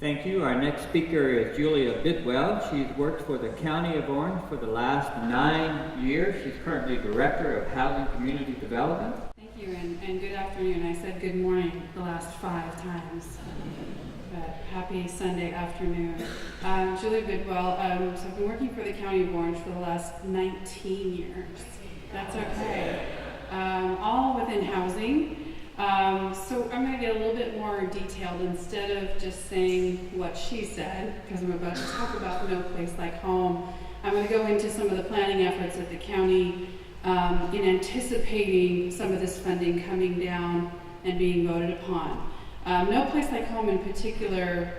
Thank you. Our next speaker is Julia Bidwell. She's worked for the County of Orange for the last 9 years. She's currently Director of Housing Community Development. Thank you, and good afternoon. I said good morning the last 5 times, but happy Sunday afternoon. Julia Bidwell, so I've been working for the County of Orange for the last 19 years. That's okay. All within housing. So I'm going to get a little bit more detailed instead of just saying what she said, because I'm about to talk about No Place Like Home. I'm going to go into some of the planning efforts at the county in anticipating some of this funding coming down and being voted upon. No Place Like Home in particular,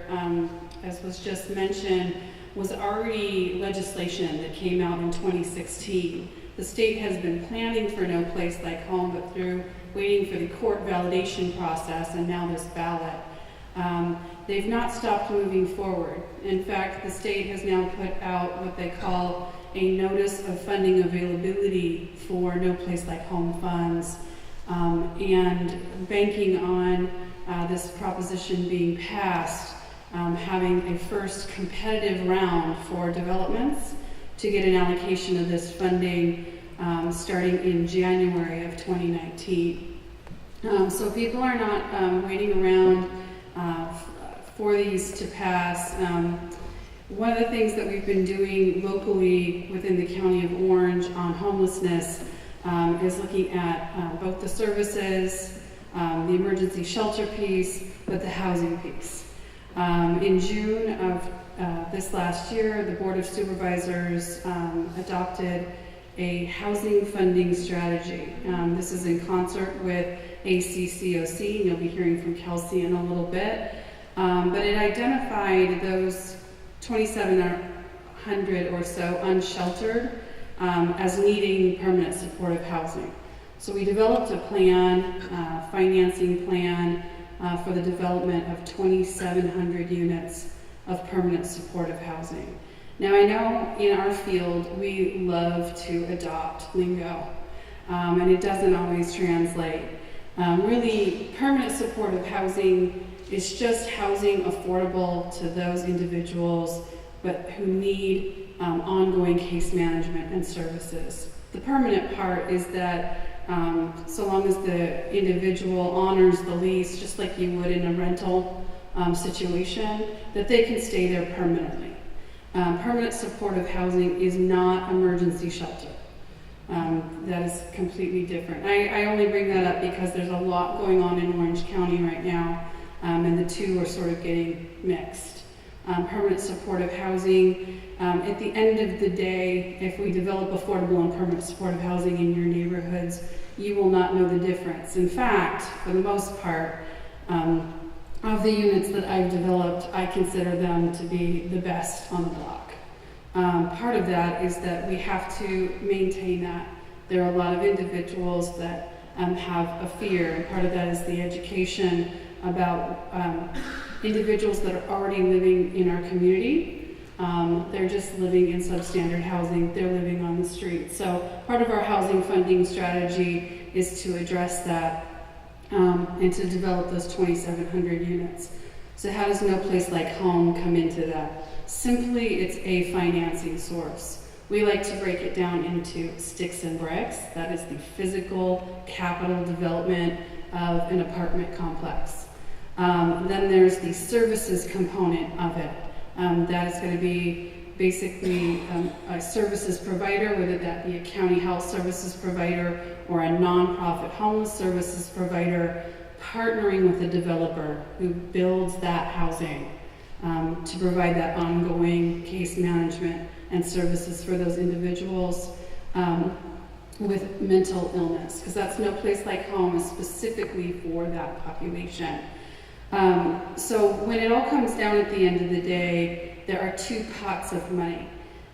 as was just mentioned, was already legislation that came out in 2016. The state has been planning for No Place Like Home, but through waiting for the court validation process and now this ballot, they've not stopped moving forward. In fact, the state has now put out what they call a notice of funding availability for No Place Like Home funds, and banking on this proposition being passed, having a first competitive round for developments to get an allocation of this funding starting in January of 2019. So people are not waiting around for these to pass. One of the things that we've been doing locally within the County of Orange on homelessness is looking at both the services, the emergency shelter piece, but the housing piece. In June of this last year, the Board of Supervisors adopted a housing funding strategy. This is in concert with OCAJC, and you'll be hearing from Kelsey in a little bit. But it identified those 2,700 or so unsheltered as needing permanent supportive housing. So we developed a plan, financing plan for the development of 2,700 units of permanent supportive housing. Now I know in our field we love to adopt lingo, and it doesn't always translate. Really, permanent supportive housing is just housing affordable to those individuals but who need ongoing case management and services. The permanent part is that so long as the individual honors the lease, just like you would in a rental situation, that they can stay there permanently. Permanent supportive housing is not emergency shelter. That is completely different. I only bring that up because there's a lot going on in Orange County right now, and the two are sort of getting mixed. Permanent supportive housing, at the end of the day, if we develop affordable and permanent supportive housing in your neighborhoods, you will not know the difference. In fact, for the most part, of the units that I've developed, I consider them to be the best on the block. Part of that is that we have to maintain that. There are a lot of individuals that have a fear, and part of that is the education about individuals that are already living in our community. They're just living in substandard housing. They're living on the street. So part of our housing funding strategy is to address that and to develop those 2,700 units. So how does No Place Like Home come into that? Simply, it's a financing source. We like to break it down into sticks and bricks. That is the physical capital development of an apartment complex. Then there's the services component of it. That is going to be basically a services provider, whether that be a county health services provider or a nonprofit homeless services provider, partnering with a developer who builds that housing to provide that ongoing case management and services for those individuals with mental illness, because that's No Place Like Home is specifically for that population. So when it all comes down at the end of the day, there are 2 pots of money.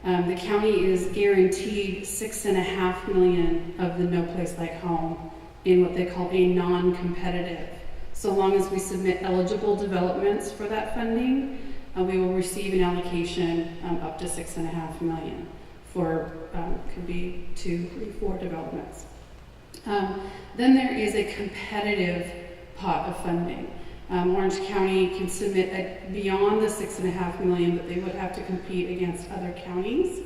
The county is guaranteed $6.5 million of the No Place Like Home in what they call a non-competitive. So long as we submit eligible developments for that funding, we will receive an allocation up to $6.5 million for, could be 2, 3, 4 developments. Then there is a competitive pot of funding. Orange County can submit beyond the $6.5 million, but they would have to compete against other counties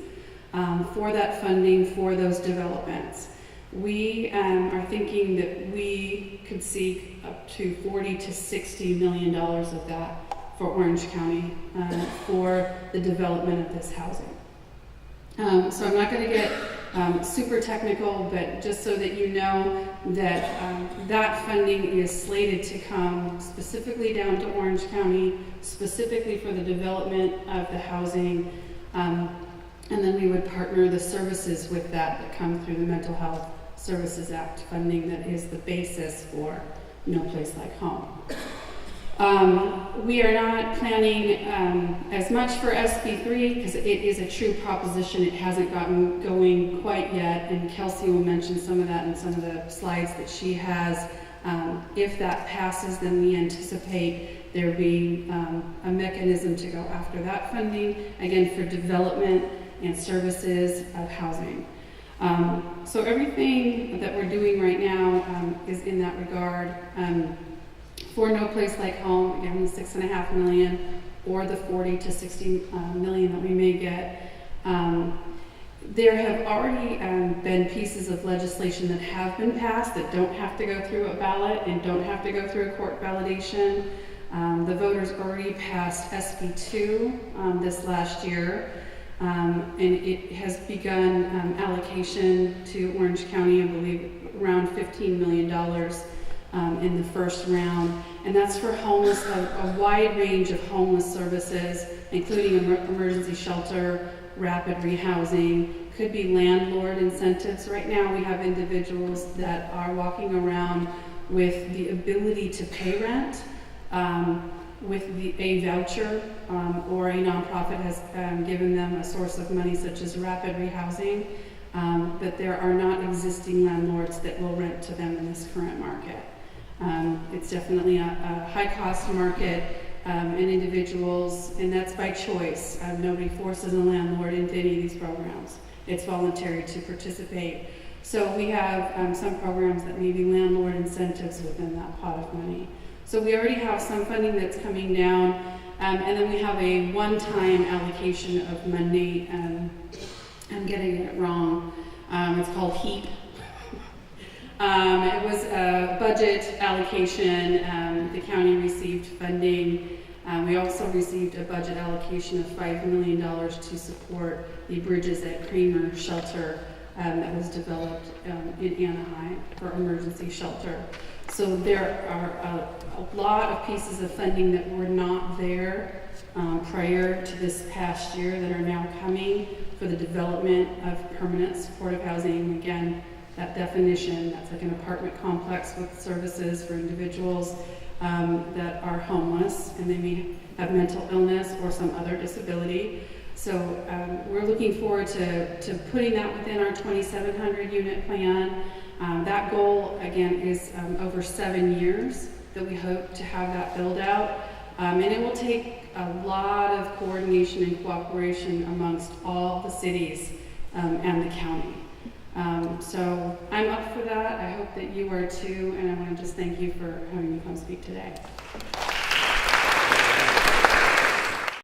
for that funding for those developments. We are thinking that we could seek up to $40 to $60 million of that for Orange County for the development of this housing. So I'm not going to get super technical, but just so that you know that that funding is slated to come specifically down to Orange County, specifically for the development of the housing, and then we would partner the services with that come through the Mental Health Services Act funding that is the basis for No Place Like Home. We are not planning as much for SB3 because it is a true proposition. It hasn't gotten going quite yet, and Kelsey will mention some of that in some of the slides that she has. If that passes, then we anticipate there being a mechanism to go after that funding, again for development and services of housing. So everything that we're doing right now is in that regard. For No Place Like Home, again, the $6.5 million or the $40 to $60 million that we may get. There have already been pieces of legislation that have been passed that don't have to go through a ballot and don't have to go through a court validation. The voters already passed SB2 this last year, and it has begun allocation to Orange County, I believe, around $15 million. In the first round, and that's for homeless, a wide range of homeless services, including emergency shelter, rapid rehousing, could be landlord incentives. Right now we have individuals that are walking around with the ability to pay rent, with a voucher, or a nonprofit has given them a source of money such as rapid rehousing, but there are not existing landlords that will rent to them in this current market. It's definitely a high-cost market, and individuals, and that's by choice. Nobody forces a landlord into any of these programs. It's voluntary to participate. So we have some programs that may be landlord incentives within that pot of money. So we already have some funding that's coming down, and then we have a one-time allocation of money. I'm getting it wrong. It's called HEAP. It was a budget allocation. The county received funding. We also received a budget allocation of $5 million to support the Bridges at Kramer shelter that was developed in Anaheim for emergency shelter. So there are a lot of pieces of funding that were not there prior to this past year that are now coming for the development of permanent supportive housing. Again, that definition, that's like an apartment complex with services for individuals that are homeless and they may have mental illness or some other disability. So we're looking forward to putting that within our 2,700 unit plan. That goal, again, is over 7 years that we hope to have that build out. And it will take a lot of coordination and cooperation amongst all the cities and the county. So I'm up for that. I hope that you are too, and I want to just thank you for having me come speak today.